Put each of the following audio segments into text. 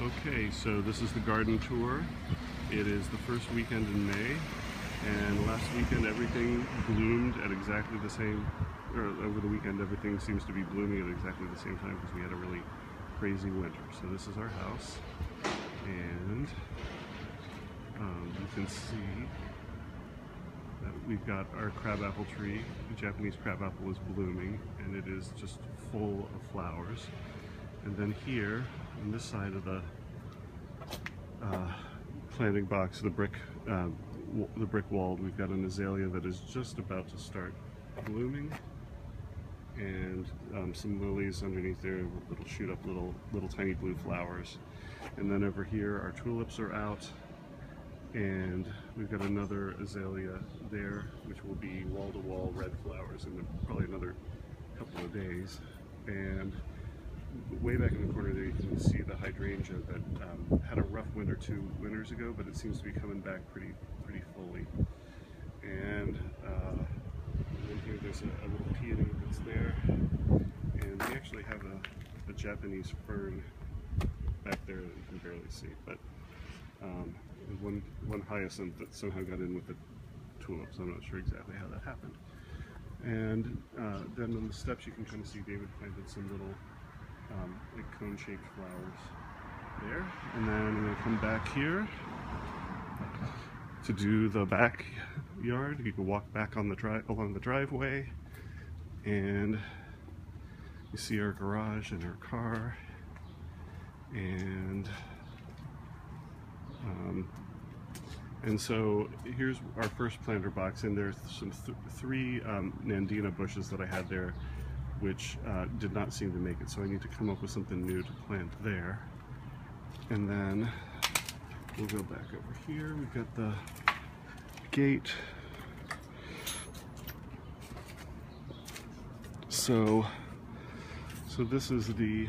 Okay, so this is the garden tour. It is the first weekend in May, and last weekend everything bloomed at exactly the same, or over the weekend everything seems to be blooming at exactly the same time because we had a really crazy winter. So this is our house, and you can see that we've got our crabapple tree. The Japanese crabapple is blooming, and it is just full of flowers. And then here, on this side of the planting box, the brick wall, we've got an azalea that is just about to start blooming, and some lilies underneath there that'll shoot up little tiny blue flowers. And then over here, our tulips are out, and we've got another azalea there, which will be wall-to-wall red flowers in probably another couple of days. And way back in the corner there, you can see the hydrangea that had a rough winter 2 winters ago, but it seems to be coming back pretty fully. And then here there's a little peony that's there, and we actually have a Japanese fern back there that you can barely see, but one hyacinth that somehow got in with the tulips. I'm not sure exactly how that happened. And then on the steps you can kind of see David planted some little like cone-shaped flowers there. And then I'm going to come back here to do the backyard. You can walk back on along the driveway, and you see our garage and our car, and so here's our first planter box, and there's some three Nandina bushes that I had there which did not seem to make it, so I need to come up with something new to plant there. And then we'll go back over here. We've got the gate. So this is the,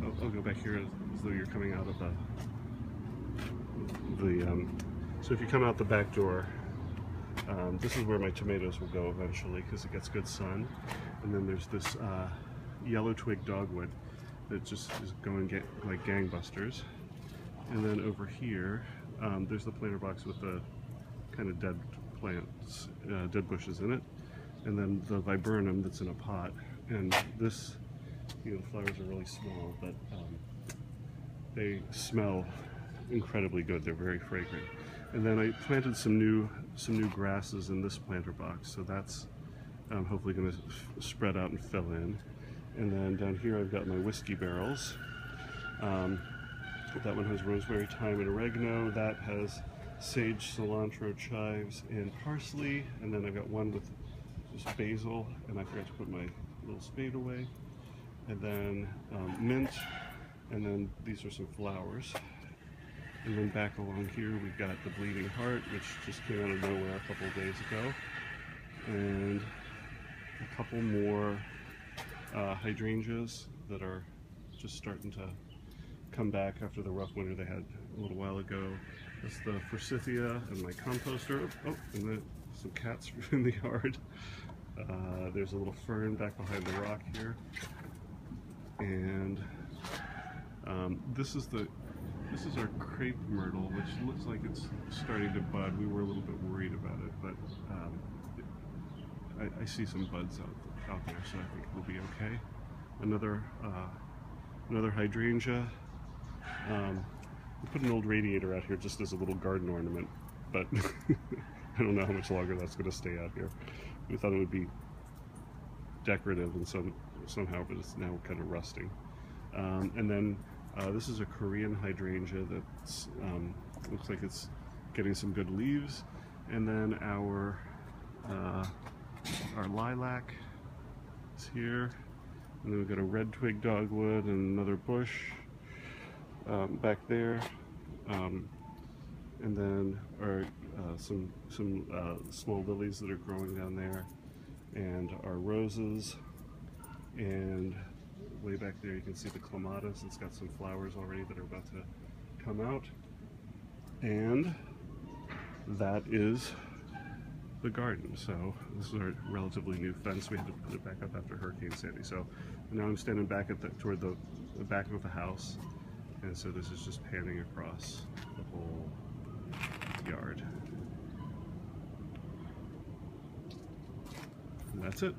I'll go back here as though you're coming out of so if you come out the back door, this is where my tomatoes will go eventually because it gets good sun. And then there's this yellow twig dogwood that just is going like gangbusters. And then over here, there's the planter box with the kind of dead plants, dead bushes in it. And then the viburnum that's in a pot. And this, the flowers are really small, but they smell incredibly good. They're very fragrant. And then I planted some new grasses in this planter box, so that's hopefully going to spread out and fill in. And then down here I've got my whiskey barrels. That one has rosemary, thyme, and oregano. That has sage, cilantro, chives, and parsley. And then I've got one with just basil, and I forgot to put my little spade away. And then mint, and then these are some flowers. And then back along here we've got the bleeding heart, which just came out of nowhere a couple of days ago. And a couple more hydrangeas that are just starting to come back after the rough winter they had a little while ago. That's the forsythia and my composter. Oh, and then some cats in the yard. There's a little fern back behind the rock here. And this is our crepe myrtle, which looks like it's starting to bud. We were a little bit worried about it, but I see some buds out there, so I think we'll be okay. Another hydrangea. We put an old radiator out here just as a little garden ornament, but I don't know how much longer that's going to stay out here. We thought it would be decorative and somehow, but it's now kind of rusting. And then this is a Korean hydrangea that looks like it's getting some good leaves. And then our lilac is here. And then we've got a red twig dogwood and another bush back there. And then some small lilies that are growing down there, and our roses. And way back there you can see the clematis. It's got some flowers already that are about to come out. And that is the garden. So this is our relatively new fence. We had to put it back up after Hurricane Sandy. So now I'm standing back toward the back of the house. And so this is just panning across the whole yard. And that's it.